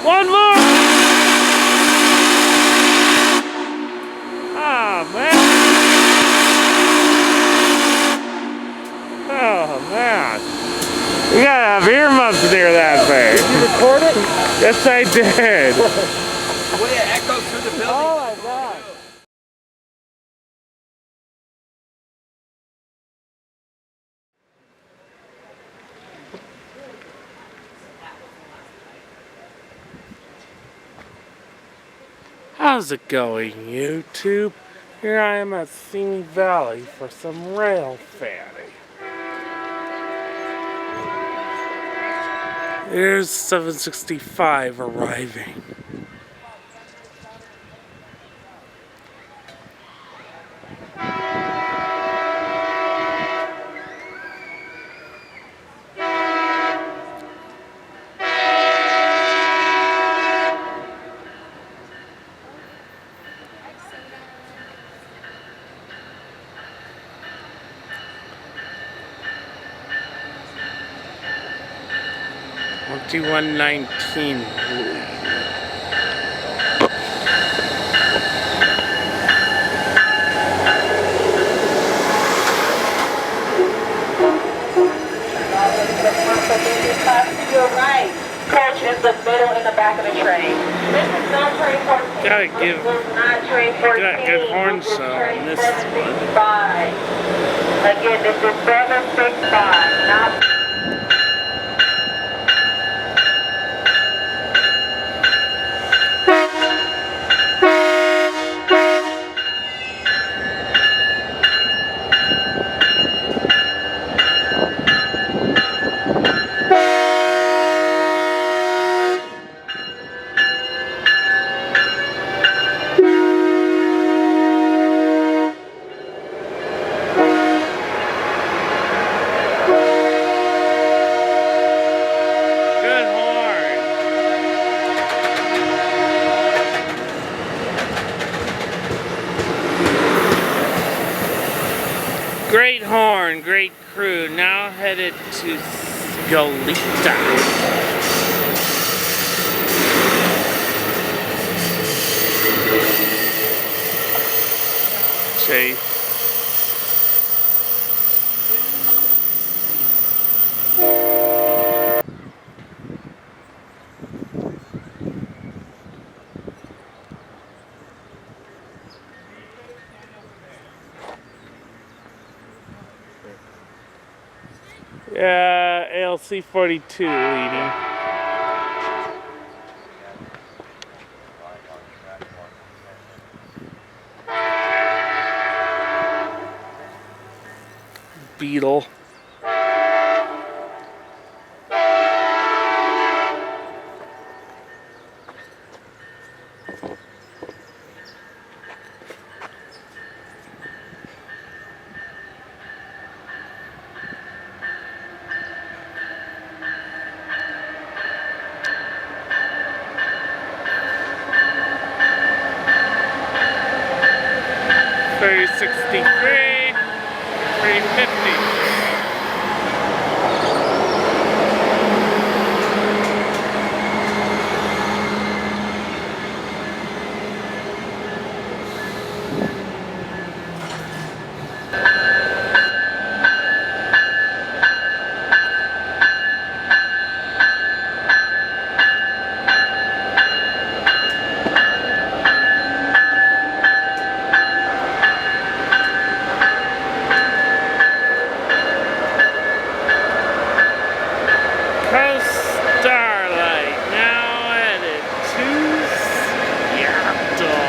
One more! Oh, man. Oh, man. You gotta have earmuffs near that thing. Did you record it? Yes, I did. The way it echoes through the building. Oh my God. How's it going, YouTube? Here I am at Simi Valley for some rail fanning. Here's 765 arriving. $21.19. To your right, coach is the middle in the back of the train. This is not train 14. Gotta give this is not train 14. got good horn This is sound train in this 765. Again, this is 765, not. Great horn, great crew, now headed to Goleta. Chase. Yeah, ALC 42 leading. Beetle. $363, $350. Starlight now headed to Seattle.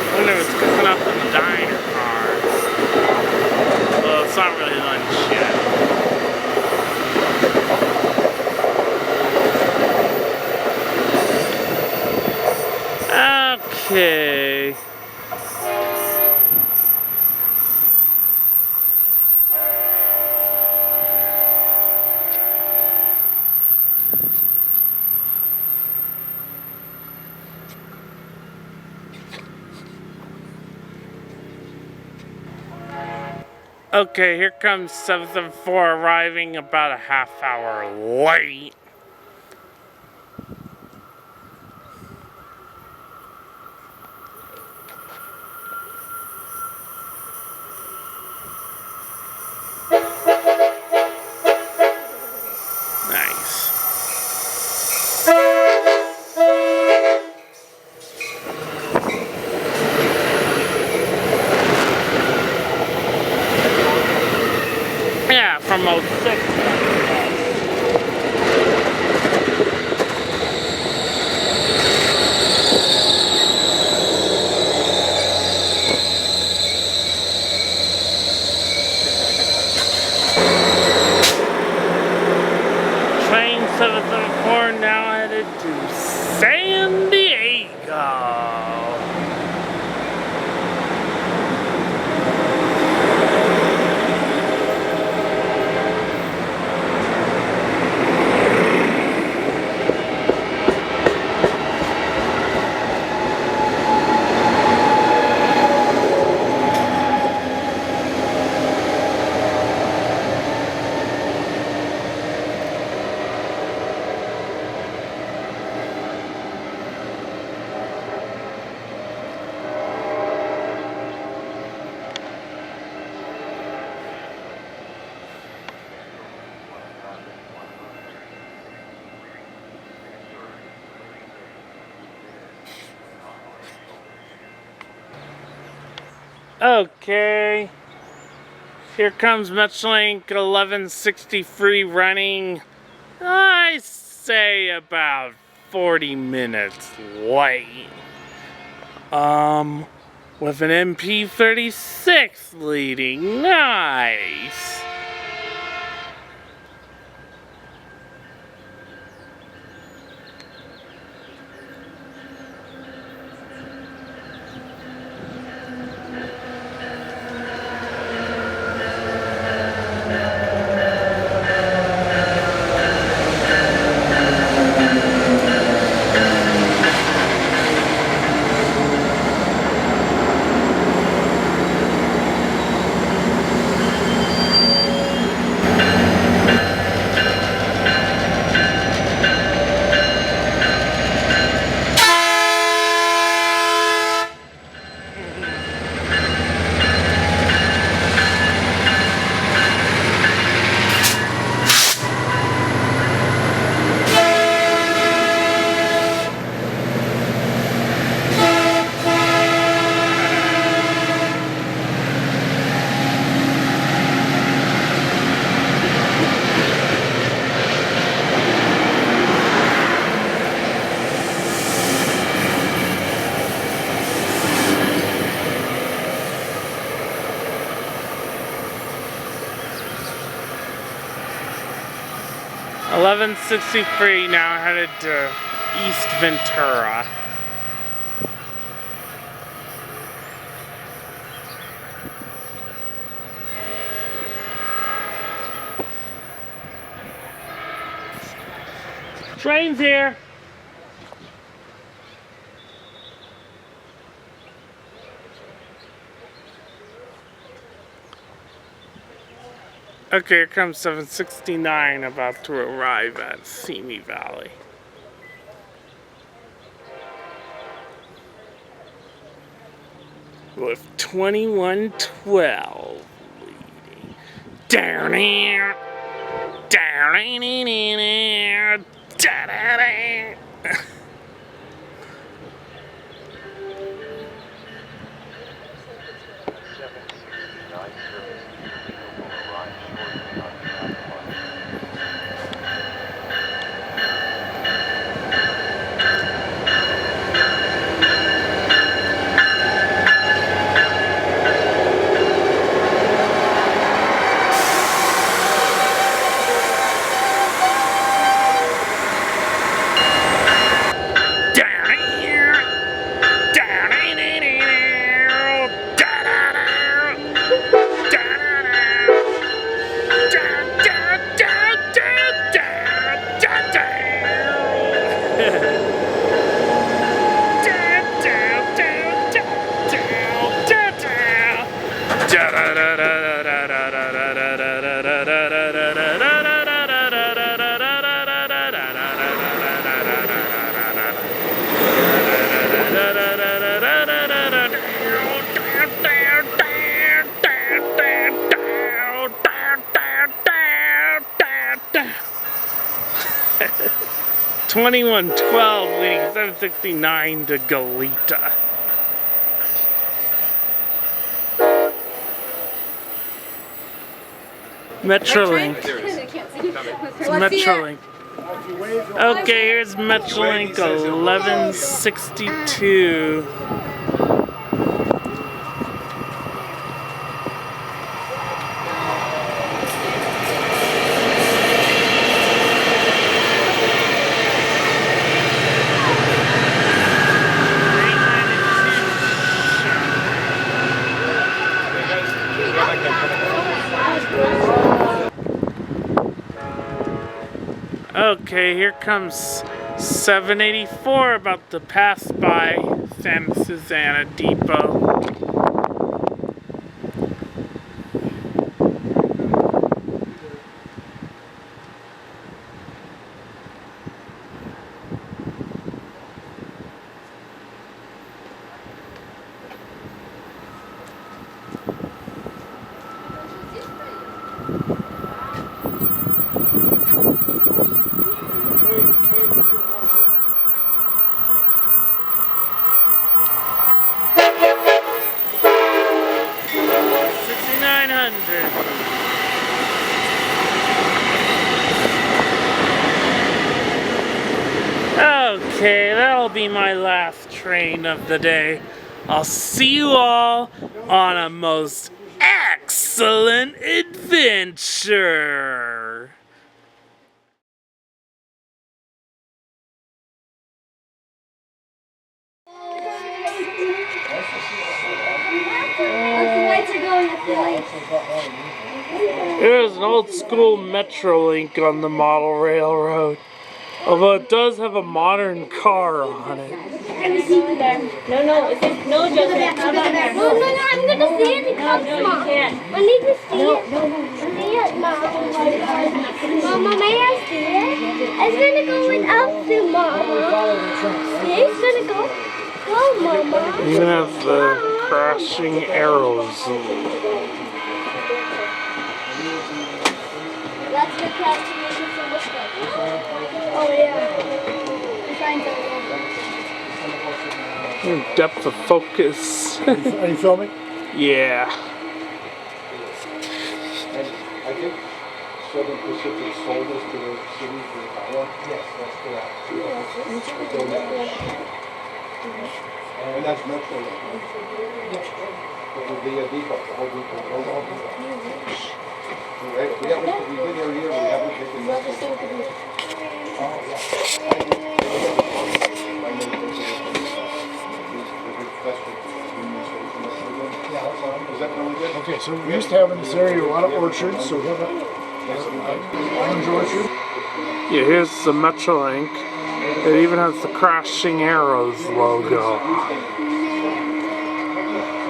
I wonder if it's coming up in the diner cars. Well, it's not really lunch yet. Okay. Okay, here comes 774 arriving about a half hour late. Nice. Yeah, from 06. Train 774 now headed to San Diego. Okay, here comes Metrolink 1160 free running, I say about 40 minutes late. With an MP36 leading, nice. $11.63 now headed to East Ventura. Train's here. Okay, here comes 769 about to arrive at Simi Valley. With 2112 leading. Down here. Down here. Da da da. 2112 leading 769 to Goleta. Metrolink. It's Metrolink. Okay, here's Metrolink 1162. Okay, here comes 784 about to pass by San Susana Depot. Okay, that'll be my last train of the day. I'll see you all on a most excellent adventure. There's an old school Metrolink on the model railroad. Although it does have a modern car on it. No, Joseph, how about there? No, I'm gonna see it because No, you can't. I need to see it. See it, Mom. Mama, may I see it? It's gonna go without you, Mama. See, it's gonna go. Go, Mama. Even have the crashing arrows. That's the calculation for this one. Oh, yeah. Depth of focus. Are you filming? Yeah. I think Southern Pacific sold us to the city for power. Yes, that's correct. And that's Metrolink. It would be a depot, the whole depot. We've been there a year, we haven't taken this. Okay, so we used to have in this area a lot of orchards, so we have an orange orchard. Yeah, here's the Metrolink. It even has the Crashing Arrows logo.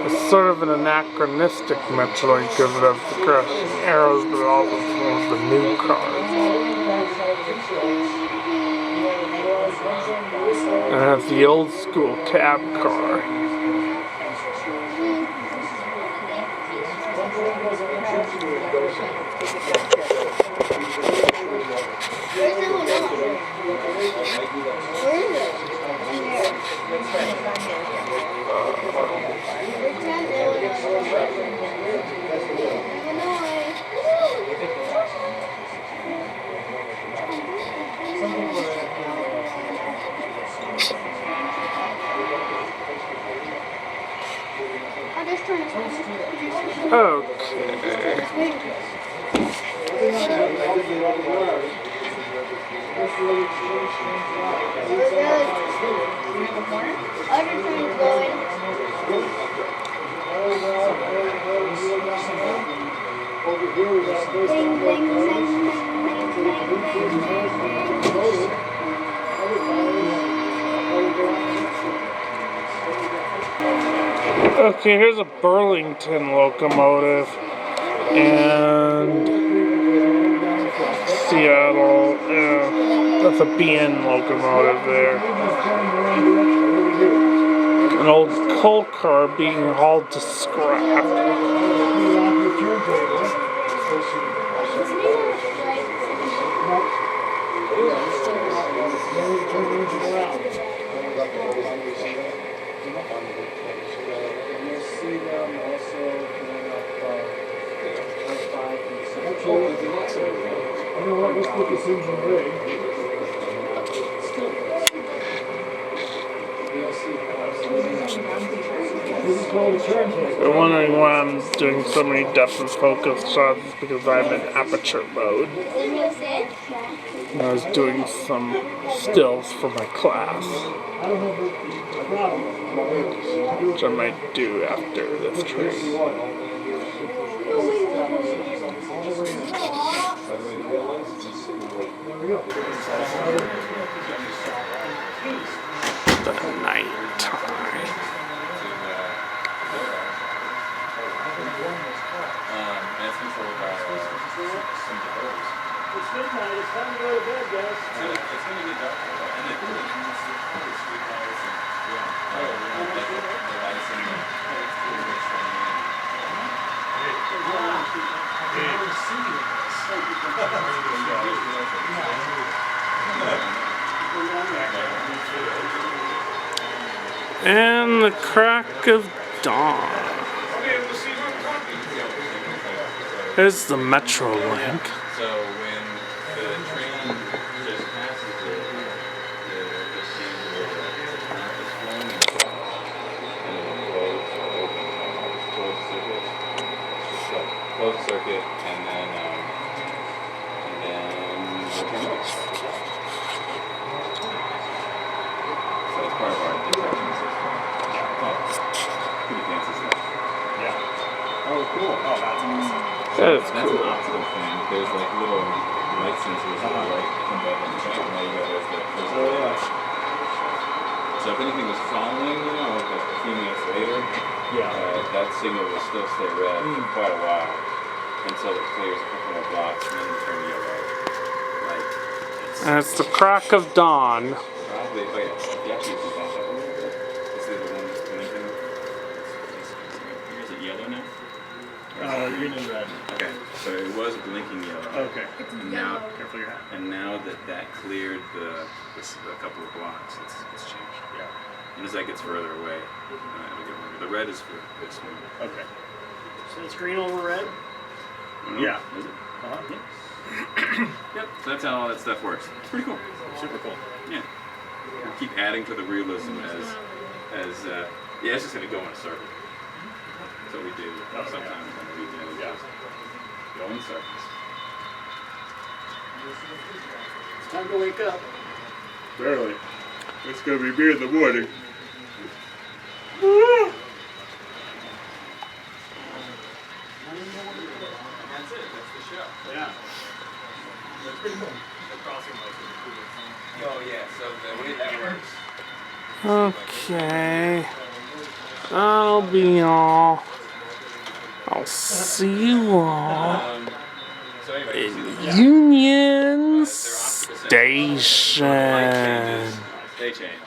It's sort of an anachronistic Metrolink because it has the Crashing Arrows, but it also has the new cars. And it has the old school cab car. Okay, here's a Burlington locomotive and Seattle, that's a BN locomotive there. An old coal car being hauled to scrap. You know what, let's put this engine rig. This is called a turntable. You're wondering why I'm doing so many depth of focus shots because I'm in aperture mode. And I was doing some stills for my class, I don't have a problem. which I might do after this train. The night time. That's controlled by some developers. It's midnight, it's time to go to bed, guys. It's going to get dark. And the street lights and the lights in the And the crack of dawn. Here's the Metrolink. So when the train just passes it, the scene will it's flowing and it will close the circuit. So close the circuit and then we'll turn it off. So it's part of our detection system. Pretty fancy stuff. Yeah. Oh, cool. Oh, that's awesome. That's That's cool. an optical thing. There's like little light sensors that are like above and check, and all you got is the lights. So if anything was falling, you know, like a few minutes later, that signal will still stay red for quite a while until it clears a couple of blocks and then turn yellow. Like And it's the crack of dawn. probably, oh yeah, if you actually do that up a little bit, you see the one that's blinking? Is it yellow now? Green and red. Okay, so it was blinking yellow. Okay. And now, Careful your hat. and now that cleared the couple of blocks, it's changed. Yeah. And as that gets further away, it'll get red. The red is for this one. Okay. So it's green over red? Yeah. Is it? Uh-huh. Yep. So that's how all that stuff works. It's pretty cool. Super cool. Yeah. We'll keep adding to the realism as yeah, it's just gonna go in a circle. That's what we do sometimes on the weekend. Yeah. Go in circles. It's time to wake up. Barely. It's gonna be beer in the morning. That's it. That's the show. Yeah. That's pretty cool. The crossing lights are the coolest thing. Oh yeah. So the way that works. Okay. That'll be all. I'll see you all So anyway, you see in the Union they're opposite. Station. They change.